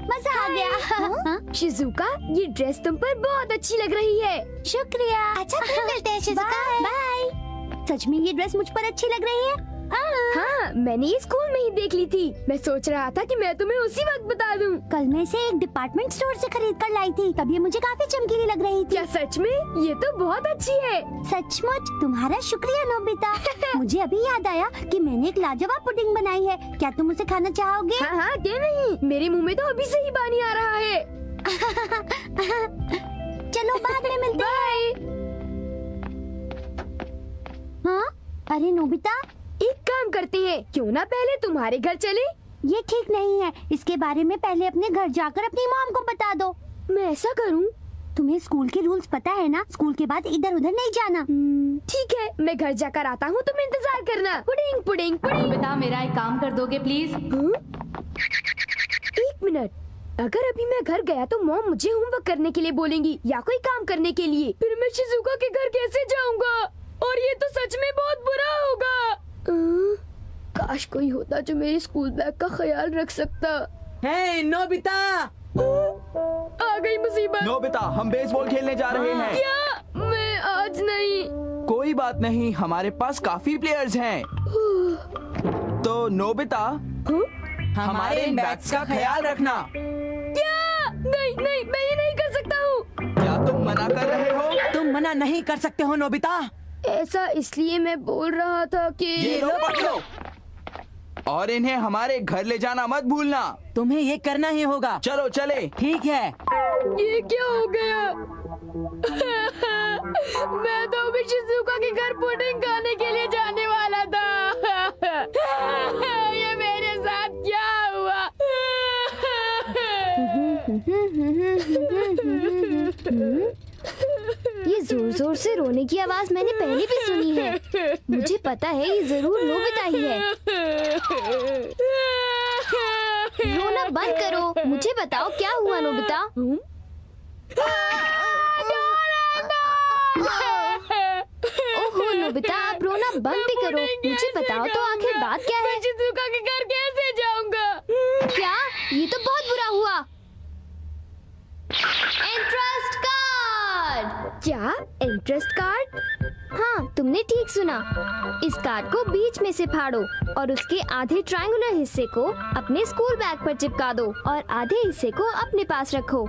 मजा आ गया। शिजुका, ये ड्रेस तुम पर बहुत अच्छी लग रही है। शुक्रिया। अच्छा, फिर मिलते हैं शिजुका। बाय। सच में ये ड्रेस मुझ पर अच्छी लग रही है? हाँ, मैंने ये स्कूल में ही देख ली थी। मैं सोच रहा था कि मैं तुम्हें उसी वक्त बता दूं। कल मैं इसे एक डिपार्टमेंट स्टोर से खरीद कर लाई थी, तब ये मुझे काफी चमकीली लग रही थी। क्या सच में? ये तो बहुत अच्छी है। सचमुच? तुम्हारा शुक्रिया नोबिता। मुझे अभी याद आया कि मैंने एक लाजवाब पुडिंग बनाई है। क्या तुम उसे खाना चाहोगे? हाँ हाँ, क्यों नहीं। मेरे मुंह में तो अभी से ही पानी आ रहा है। चलो बाद में मिलते हैं। हाँ? अरे नोबिता, एक काम करते हैं, क्यों ना पहले तुम्हारे घर चले? ये ठीक नहीं है। इसके बारे में पहले अपने घर जाकर अपनी मॉम को बता दो। मैं ऐसा करूं? तुम्हें स्कूल के रूल्स पता है ना? स्कूल के बाद इधर उधर नहीं जाना। ठीक है, मैं घर जाकर आता हूँ, तुम इंतजार करना। Pudding pudding pudding. बेटा, मेरा एक काम कर दोगे प्लीज? एक मिनट, अगर अभी मैं घर गया तो मॉम मुझे होमवर्क करने के लिए बोलेंगी या कोई काम करने के लिए। फिर मैं शिजुका के घर कैसे जाऊंगा? और ये तो सच में बहुत बुरा होगा। काश कोई होता जो मेरे स्कूल बैग का ख्याल रख सकता। हे नोबिता! आ गई मुसीबत। नोबिता, हम बेसबॉल खेलने जा रहे हैं। क्या? मैं आज नहीं। कोई बात नहीं, हमारे पास काफी प्लेयर्स हैं। तो नोबिता, हमारे इन बैग्स का ख्याल रखना। क्या? नहीं नहीं, मैं ये नहीं कर सकता हूँ। क्या तुम मना कर रहे हो? तुम मना नहीं कर सकते हो नोबिता। ऐसा इसलिए मैं बोल रहा था कि ये लो पकड़ो, और इन्हें हमारे घर ले जाना मत भूलना। तुम्हें ये करना ही होगा। चलो चले। ठीक है। ये क्या हो गया? मैं तो अभी शिजुका के घर पुडिंग खाने के लिए जाने वाला था। ये मेरे साथ क्या हुआ? ये जोर जोर से रोने की आवाज मैंने पहले भी सुनी है। मुझे पता है ये जरूर नोबिता ही है। रोना बंद करो, मुझे बताओ क्या हुआ नोबिता? ओहो नोबिता, आप रोना बंद भी करो। मुझे बताओ तो आखिर बात क्या है? शिजुका के घर कैसे जाऊंगा? क्या? ये तो बहुत बुरा हुआ। Interest card. क्या? Interest card? हाँ, तुमने ठीक सुना। इस कार्ड को बीच में से फाड़ो और उसके आधे ट्रायंगुलर हिस्से को अपने स्कूल बैग पर चिपका दो और आधे हिस्से को अपने पास रखो।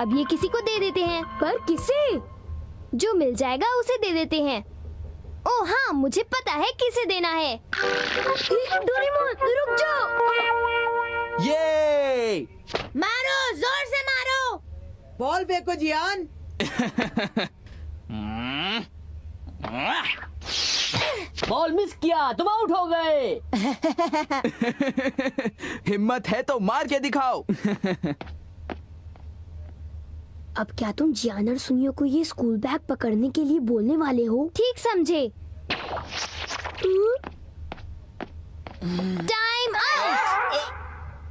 अब ये किसी को दे देते हैं। पर किसे? जो मिल जाएगा उसे दे देते हैं। ओह हाँ, मुझे पता है किसे देना है। डोरेमोन, रुक जाओ। ये मारो, जोर से मारो। बॉल फेंको जियान। बॉल मिस किया, तुम आउट हो गए। हिम्मत है तो मार के दिखाओ। अब क्या तुम जियान और सुनियो को ये स्कूल बैग पकड़ने के लिए बोलने वाले हो? ठीक समझे। Time out.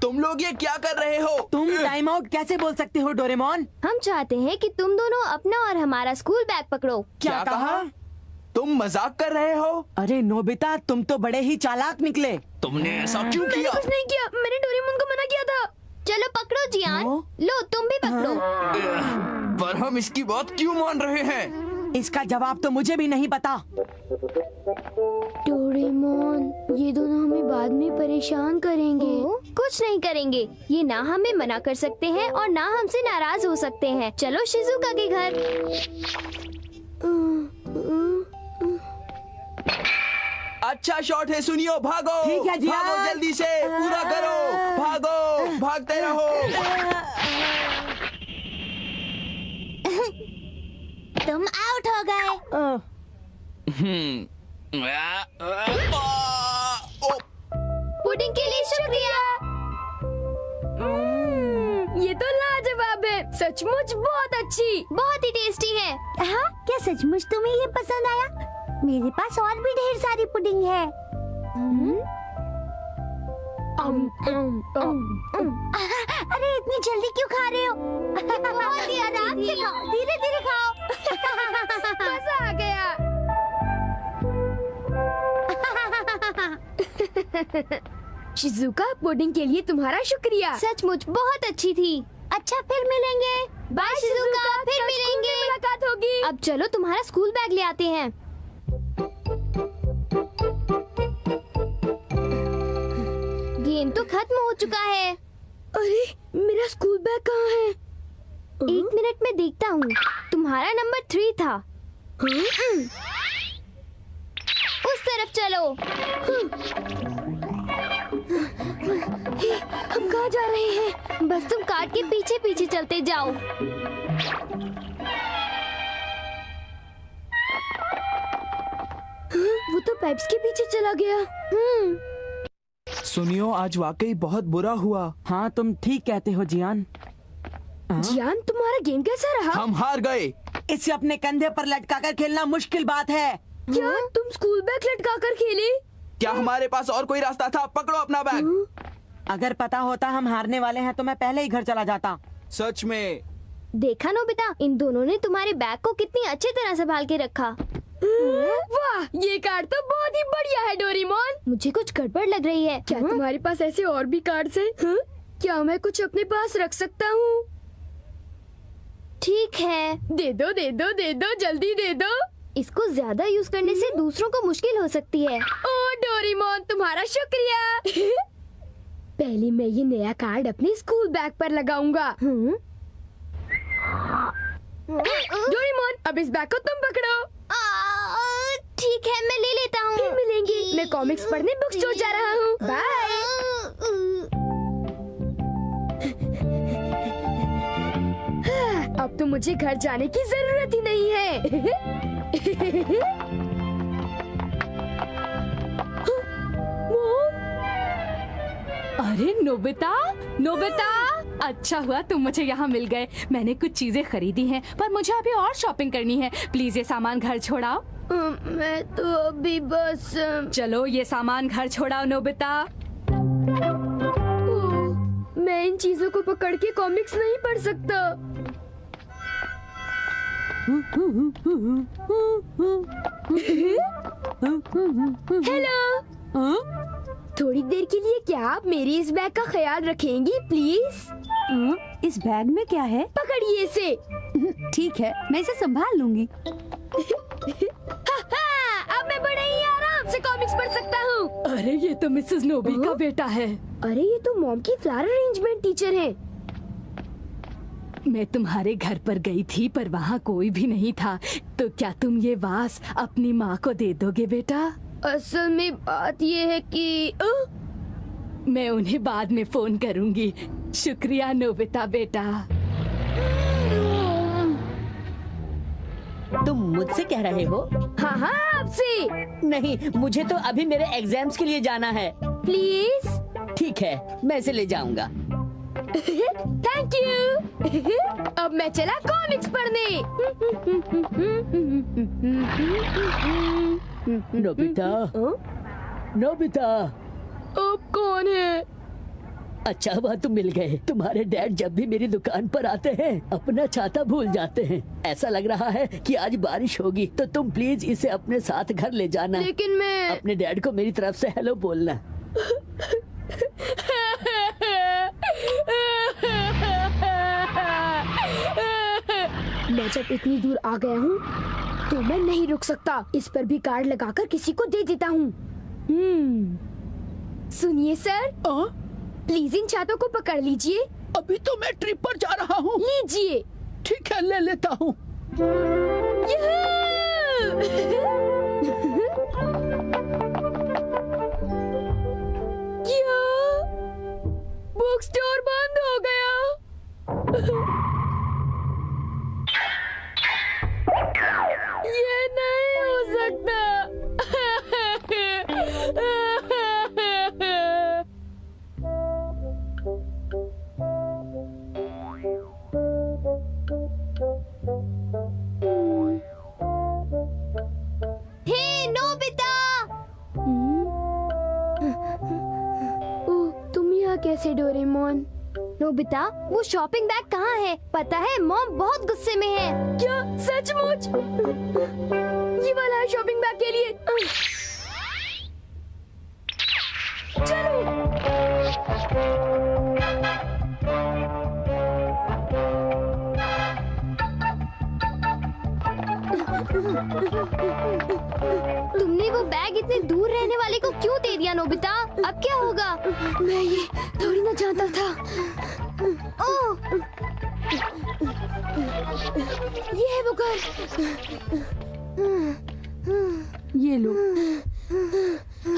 तुम लोग ये क्या कर रहे हो? तुम टाइम आउट कैसे बोल सकते हो डोरेमोन? हम चाहते हैं कि तुम दोनों अपना और हमारा स्कूल बैग पकड़ो। क्या कहा? तुम मजाक कर रहे हो? अरे नोबिता, तुम तो बड़े ही चालाक निकले। तुमने ऐसा क्यों मैंने किया? कुछ नहीं किया, मैंने डोरेमोन को मना किया था। चलो पकड़ो जियान। लो तुम भी पकड़ो। पर हम इसकी बात क्यों मान रहे हैं? इसका जवाब तो मुझे भी नहीं पता। डोरेमोन, ये दोनों हमें बाद में परेशान करेंगे। कुछ नहीं करेंगे, ये ना हमें मना कर सकते हैं और ना हमसे नाराज हो सकते हैं। चलो शिजुका के घर। अच्छा शॉट है, सुनियो, भागो। ठीक है जियान। भागो जल्दी से, पूरा करो। भागो, भागते रहो। तुम आउट हो गए। पुडिंग के लिए शुक्रिया। ये तो लाजवाब है, सचमुच बहुत अच्छी, बहुत ही टेस्टी है। हाँ, क्या सचमुच तुम्हें ये पसंद आया? मेरे पास और भी ढेर सारी पुडिंग है। अरे इतनी जल्दी क्यों खा रहे हो? बहुत ही आराम से खाओ, धीरे धीरे खाओ। मजा आ गया। शिजुका, पुडिंग के लिए तुम्हारा शुक्रिया। सचमुच बहुत अच्छी थी। अच्छा, फिर मिलेंगे। बाय शिजुका, फिर कल स्कूल में मिलेंगे। मुलाकात होगी। अब चलो तुम्हारा स्कूल बैग ले आते हैं। गेम तो खत्म हो चुका है। अरे, मेरा स्कूल बैग कहाँ है? 1 मिनट में देखता हूँ। तुम्हारा नंबर 3 था। उस तरफ चलो। हम कहाँ जा रहे हैं? बस तुम कार्ड के पीछे पीछे चलते जाओ। वो तो पाइप्स के पीछे चला गया। सुनियो, आज वाकई बहुत बुरा हुआ। हाँ, तुम ठीक कहते हो जियान। जियान, तुम्हारा गेम कैसा रहा? हम हार गए। इसे अपने कंधे पर लटका कर खेलना मुश्किल बात है। क्या तुम स्कूल बैग लटका कर खेले? क्या हमारे पास और कोई रास्ता था? पकड़ो अपना बैग। अगर पता होता हम हारने वाले हैं तो मैं पहले ही घर चला जाता। सच में। देखा नोबिता, इन दोनों ने तुम्हारे बैग को कितनी अच्छी तरह संभाल के रखा। वाह, ये कार्ड तो बहुत ही बढ़िया है डोरेमोन। मुझे कुछ गड़बड़ लग रही है। क्या तुम्हारे पास ऐसे और भी कार्ड्स हैं? क्या मैं कुछ अपने पास रख सकता हूँ? ठीक है, दे दो, दे दो, दे दो, जल्दी दे दो। इसको ज्यादा यूज करने से दूसरों को मुश्किल हो सकती है। ओ डोरेमोन, तुम्हारा शुक्रिया। पहले मैं ये नया कार्ड अपने स्कूल बैग पर लगाऊंगा। डोरेमोन, अब इस बैग को तुम पकड़ो। ठीक है, मैं ले लेता हूँ। फिर मिलेंगे। मैं कॉमिक्स पढ़ने बुक स्टोर जा रहा हूँ। बाय। अब तो मुझे घर जाने की जरूरत ही नहीं है। अरे नोबिता, नोबिता, अच्छा हुआ तुम मुझे यहाँ मिल गए। मैंने कुछ चीजें खरीदी हैं, पर मुझे अभी और शॉपिंग करनी है। प्लीज ये सामान घर छोड़ाओ। मैं तो अभी बस चलो ये सामान घर छोड़ाओ नोबिता। मैं इन चीजों को पकड़ के कॉमिक्स नहीं पढ़ सकता। हेलो, थोड़ी देर के लिए क्या आप मेरी इस बैग का ख्याल रखेंगी प्लीज? इस बैग में क्या है? पकड़िए इसे। ठीक है, मैं इसे संभाल लूंगी। अब मैं बड़े ही आराम से कॉमिक्स पढ़ सकता हूँ। अरे ये तो मिसेस नोबी का बेटा है। अरे ये तो मॉम की फ्लावर अरेंजमेंट टीचर है। मैं तुम्हारे घर पर गई थी पर वहाँ कोई भी नहीं था, तो क्या तुम ये वास अपनी माँ को दे दोगे बेटा? असल में बात ये है कि मैं उन्हें बाद में फोन करूँगी। शुक्रिया नोबिता बेटा। तुम मुझसे कह रहे हो? हाँ हाँ, आपसे। नहीं, मुझे तो अभी मेरे एग्जाम्स के लिए जाना है। प्लीज। ठीक है, मैं इसे ले जाऊंगा। Thank you. अब मैं चला कॉमिक्स पढ़ने। Nobita, Nobita. अब कौन है? अच्छा हुआ तुम मिल गए। तुम्हारे डैड जब भी मेरी दुकान पर आते हैं अपना छाता भूल जाते हैं। ऐसा लग रहा है कि आज बारिश होगी, तो तुम प्लीज इसे अपने साथ घर ले जाना। लेकिन मैं अपने डैड को मेरी तरफ से हेलो बोलना। मैं जब इतनी दूर आ गया हूँ तो मैं नहीं रुक सकता। इस पर भी कार्ड लगाकर किसी को दे देता हूँ। सुनिए सर, प्लीज इन छातों को पकड़ लीजिए। अभी तो मैं ट्रिप पर जा रहा हूँ। लीजिए। ठीक है, ले लेता हूँ। क्या बुक स्टोर बंद हो गया? ये नहीं हो सकता। हे नोबिता! ओह, तुम यहाँ कैसे डोरेमोन? नोबिता, वो शॉपिंग बैग कहाँ है? पता है मॉम बहुत गुस्से में है। क्या सचमुच? ये वाला है शॉपिंग बैग के लिए। बैग इतने दूर रहने वाले को क्यों दे दिया नोबिता? अब क्या होगा? मैं ये थोड़ी ना जानता था। ओह, ये है वो घर। ये लो।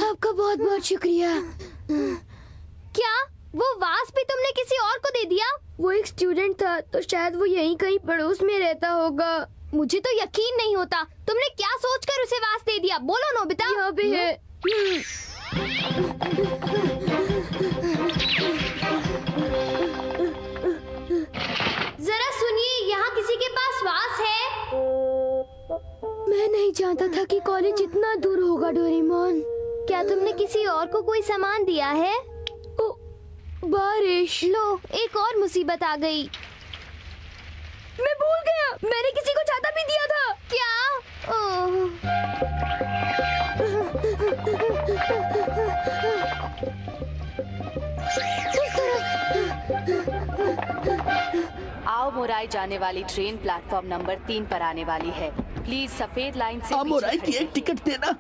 आपका बहुत बहुत शुक्रिया। क्या वो वास भी तुमने किसी और को दे दिया? वो एक स्टूडेंट था तो शायद वो यहीं कहीं पड़ोस में रहता होगा। मुझे तो यकीन नहीं होता। तुमने क्या सोचकर उसे वास दे दिया? बोलो नोबिता। यहाँ पे है। जरा सुनिए, यहाँ किसी के पास वास है? मैं नहीं जानता था कि कॉलेज इतना दूर होगा डोरेमोन। क्या तुमने किसी और को कोई सामान दिया है? ओ, बारिश। लो, एक और मुसीबत आ गई। मैं भूल गया, मैंने किसी को छाता भी दिया था। क्या? ओह। उस तरफ। आओ मोराई जाने वाली ट्रेन प्लेटफॉर्म नंबर 3 पर आने वाली है। प्लीज सफेद लाइन से मोराई की एक टिकट देना।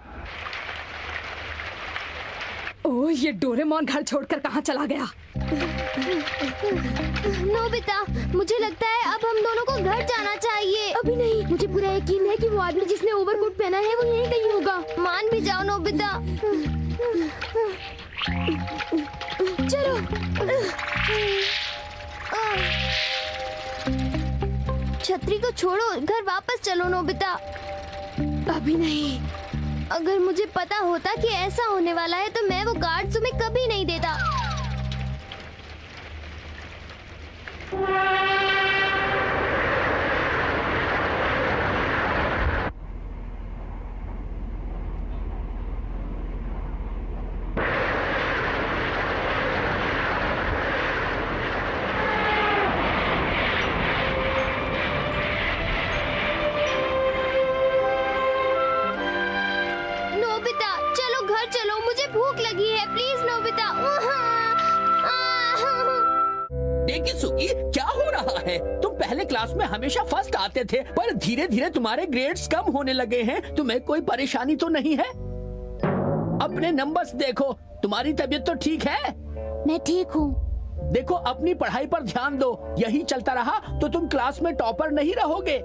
ओह, ये डोरेमोन घर छोड़कर कहाँ चला गया? नोबिता, मुझे लगता है अब हम दोनों को घर जाना चाहिए। अभी नहीं, मुझे पूरा यकीन है कि वो आदमी जिसने ओवरकोट पहना है वो यहीं कहीं होगा। मान भी जाओ नोबिता। चलो। छतरी को छोड़ो, घर वापस चलो नोबिता। अभी नहीं। अगर मुझे पता होता कि ऐसा होने वाला है तो मैं वो कार्ड तुम्हें कभी नहीं देता। नोबिता, चलो घर चलो, मुझे भूख लगी है। Please Nobita. डेकिसुगी, क्या हो रहा है? तुम पहले क्लास में हमेशा फर्स्ट आते थे, पर धीरे धीरे तुम्हारे ग्रेड्स कम होने लगे हैं। तुम्हें कोई परेशानी तो नहीं है? अपने नंबर्स देखो। तुम्हारी तबीयत तो ठीक है? मैं ठीक हूँ। देखो, अपनी पढ़ाई पर ध्यान दो। यही चलता रहा तो तुम क्लास में टॉपर नहीं रहोगे।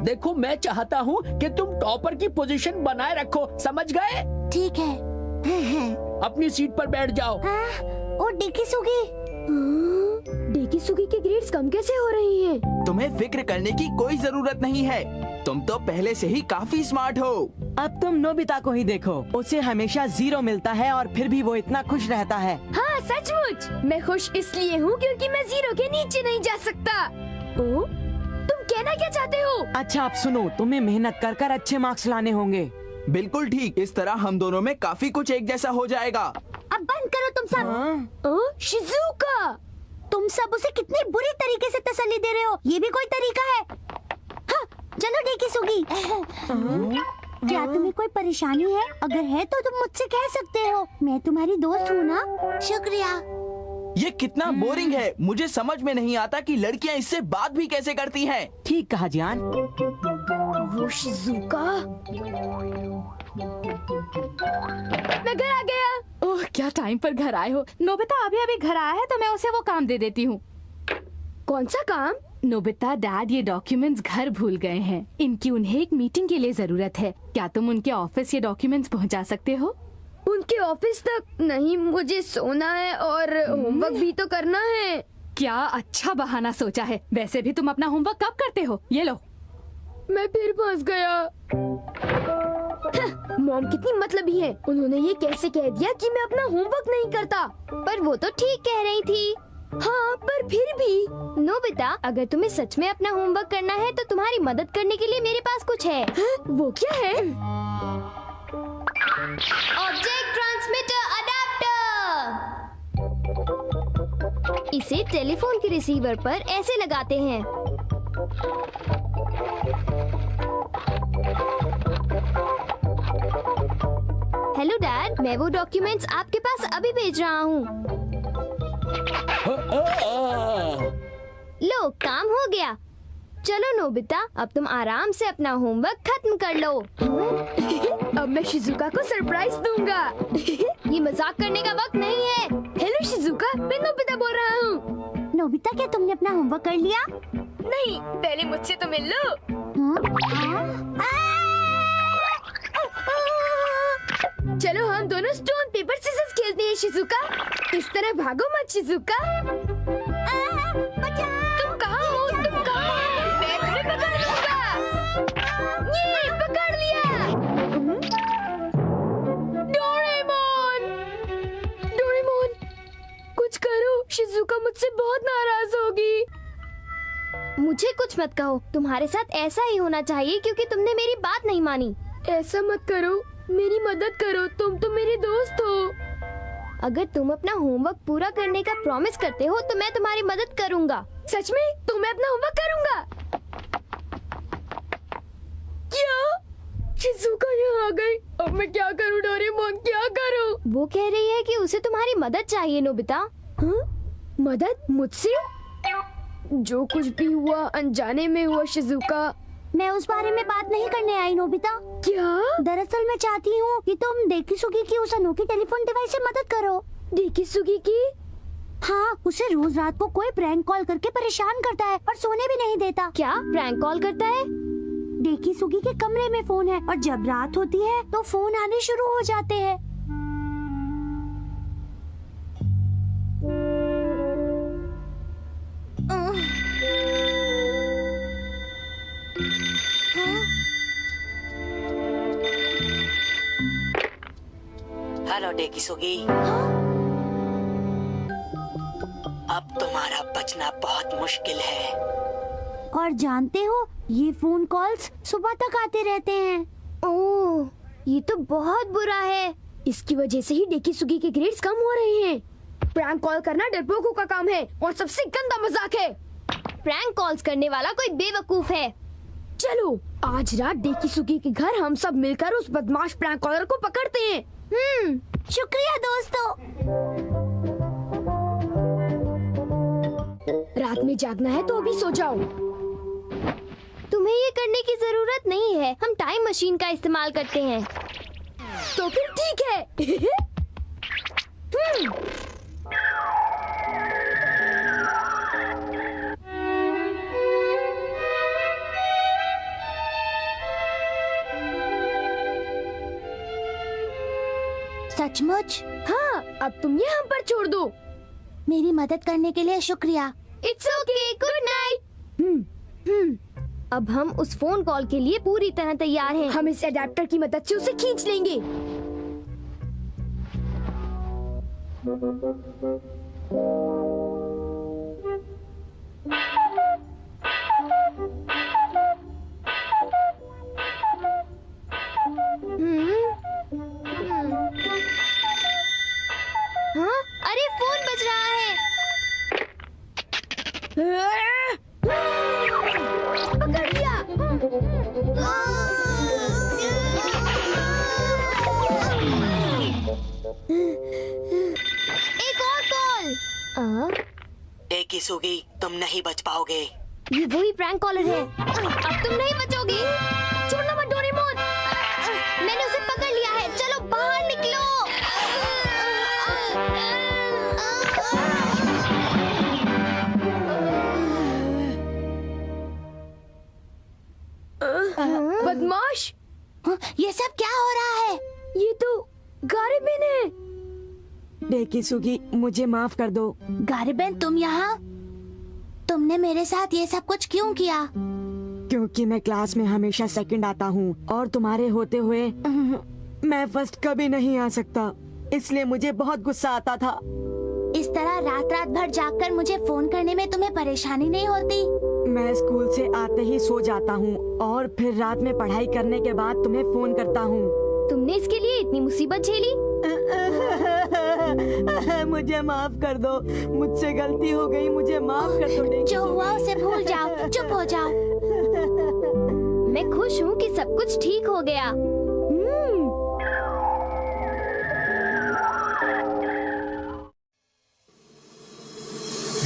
देखो, मैं चाहता हूँ कि तुम टॉपर की पोजीशन बनाए रखो, समझ गए? ठीक है। अपनी सीट पर बैठ जाओ। ओ डेकिसुगी, डेकिसुगी के ग्रेड्स कम कैसे हो रही हैं? तुम्हें फिक्र करने की कोई जरूरत नहीं है। तुम तो पहले से ही काफी स्मार्ट हो। अब तुम नोबिता को ही देखो, उसे हमेशा 0 मिलता है और फिर भी वो इतना खुश रहता है। हाँ सचमुच, मैं खुश इसलिए हूँ क्योंकि मैं 0 के नीचे नहीं जा सकता। ओ, तुम कहना क्या चाहते हो? अच्छा अब सुनो, तुम्हें मेहनत कर कर अच्छे मार्क्स लाने होंगे। बिल्कुल ठीक। इस तरह हम दोनों में काफी कुछ एक जैसा हो जाएगा। अब बंद करो तुम सब। शिजुका, तुम सब उसे कितनी बुरी तरीके से तसल्ली दे रहे हो। ये भी कोई तरीका है? हाँ, चलो डेकिसुगी। क्या तुम्हें कोई परेशानी है? अगर है तो तुम मुझसे कह सकते हो। मैं तुम्हारी दोस्त हूँ ना। शुक्रिया। ये कितना बोरिंग है। मुझे समझ में नहीं आता कि लड़कियाँ इससे बात भी कैसे करती हैं। ठीक कहा जान। वो शिजुका। मैं घर आ गया। ओह, क्या टाइम पर घर आए हो। नोबिता अभी अभी घर आया है तो मैं उसे वो काम दे देती हूँ। कौन सा काम? नोबिता, डैड ये डॉक्यूमेंट्स घर भूल गए हैं। इनकी उन्हें एक मीटिंग के लिए जरूरत है। क्या तुम उनके ऑफिस ये डॉक्यूमेंट्स पहुँचा सकते हो? उनके ऑफिस तक? नहीं, मुझे सोना है और होमवर्क भी तो करना है। क्या अच्छा बहाना सोचा है। वैसे भी तुम अपना होमवर्क कब करते हो? ये लो। मैं फिर फंस गया। मॉम कितनी मतलबी है। उन्होंने ये कैसे कह दिया कि मैं अपना होमवर्क नहीं करता? पर वो तो ठीक कह रही थी। हाँ, पर फिर भी। नोबिता, अगर तुम्हें सच में अपना होमवर्क करना है तो तुम्हारी मदद करने के लिए मेरे पास कुछ है। वो क्या है? Object transmitter adapter. इसे टेलीफोन के रिसीवर पर ऐसे लगाते हैं। हेलो डैड, मैं वो डॉक्यूमेंट्स आपके पास अभी भेज रहा हूँ। लो, काम हो गया। चलो नोबिता, अब तुम आराम से अपना होमवर्क खत्म कर लो। अब मैं शिजुका को सरप्राइज दूंगा। ये मजाक करने का वक्त नहीं है। हेलो शिजुका, मैं नोबिता बोल रहा हूँ। नोबिता, क्या तुमने अपना होमवर्क कर लिया? नहीं, पहले मुझसे तो मिल लो। चलो हम दोनों स्टोन पेपर सीजर्स खेलते हैं शिजुका। इस तरह भागो मत शिजुका। तुम कहाँ हो? तुम कहाँ हो? मैं तुम्हें पकड़ लूंगा। ये पकड़ लिया। डोरेमोन, डोरेमोन, कुछ करो, शिजुका मुझसे बहुत नाराज होगी। मुझे कुछ मत कहो, तुम्हारे साथ ऐसा ही होना चाहिए क्योंकि तुमने मेरी बात नहीं मानी। ऐसा मत करो, मेरी मदद करो, तुम तो मेरे दोस्त हो। अगर तुम अपना होमवर्क पूरा करने का प्रॉमिस करते हो तो मैं तुम्हारी मदद करूंगा। सच में? तो मैं अपना होमवर्क करूंगा। क्या? शिजुका यहाँ आ गई। अब मैं क्या करूँ डोरेमोन, क्या करूँ? वो कह रही है कि उसे तुम्हारी मदद चाहिए नोबिता। हाँ? मदद मुझसे? जो कुछ भी हुआ अनजाने में हुआ शिजुका। मैं उस बारे में बात नहीं करने आई नोबिता। क्या? दरअसल मैं चाहती हूँ कि तुम डेकिसुगी की उस अनोखी टेलीफोन डिवाइस से मदद करो। डेकिसुगी की? हाँ, उसे रोज रात को कोई प्रैंक कॉल करके परेशान करता है और सोने भी नहीं देता। क्या प्रैंक कॉल करता है? डेकिसुगी के कमरे में फोन है और जब रात होती है तो फोन आने शुरू हो जाते हैं। Hello Dekisugi. अब तुम्हारा बचना बहुत मुश्किल है। और जानते हो, ये फोन कॉल्स सुबह तक आते रहते हैं। ओह, ये तो बहुत बुरा है। इसकी वजह से ही डेकिसुगी के ग्रेड्स कम हो रहे हैं। प्रैंक कॉल करना डरपोकों का काम है और सबसे गंदा मजाक है। प्रैंक कॉल्स करने वाला कोई बेवकूफ है। चलो आज रात डेकिसुगी के घर हम सब मिलकर उस बदमाश प्रैंक कॉलर को पकड़ते हैं। शुक्रिया दोस्तों। रात में जागना है तो अभी सो जाओ। तुम्हें ये करने की जरूरत नहीं है, हम टाइम मशीन का इस्तेमाल करते हैं। तो फिर ठीक है। सचमुच? हाँ, अब तुम ये हम पर छोड़ दो। मेरी मदद करने के लिए शुक्रिया। It's okay, good night. अब हम उस फोन कॉल के लिए पूरी तरह तैयार हैं। हम इस अडेप्टर की मदद से उसे खींच लेंगे। हाँ? अरे फोन बज रहा है। पकड़ लिया। एक और कॉल। डेकिसुगी, तुम नहीं बच पाओगे। ये वही प्रैंक कॉलर है। अब तुम नहीं बचोगी। छोड़ना मत डोरेमोन। मैंने उसे पकड़ लिया है, चलो बाहर निकलो। बदमाश, ये सब क्या हो रहा है? ये तो गारेबिन है। डेकिसुगी, मुझे माफ कर दो। गारेबिन, तुम यहाँ? तुमने मेरे साथ ये सब कुछ क्यों किया? क्योंकि मैं क्लास में हमेशा सेकंड आता हूँ और तुम्हारे होते हुए मैं फर्स्ट कभी नहीं आ सकता, इसलिए मुझे बहुत गुस्सा आता था। इस तरह रात रात भर जागकर मुझे फोन करने में तुम्हें परेशानी नहीं होती? मैं स्कूल से आते ही सो जाता हूँ और फिर रात में पढ़ाई करने के बाद तुम्हें फोन करता हूँ। तुमने इसके लिए इतनी मुसीबत झेली? मुझे माफ कर दो, मुझसे गलती हो गई, मुझे माफ कर दो। जो हुआ उसे भूल जाओ, चुप हो जाओ। मैं खुश हूँ कि सब कुछ ठीक हो गया।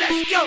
Let's go.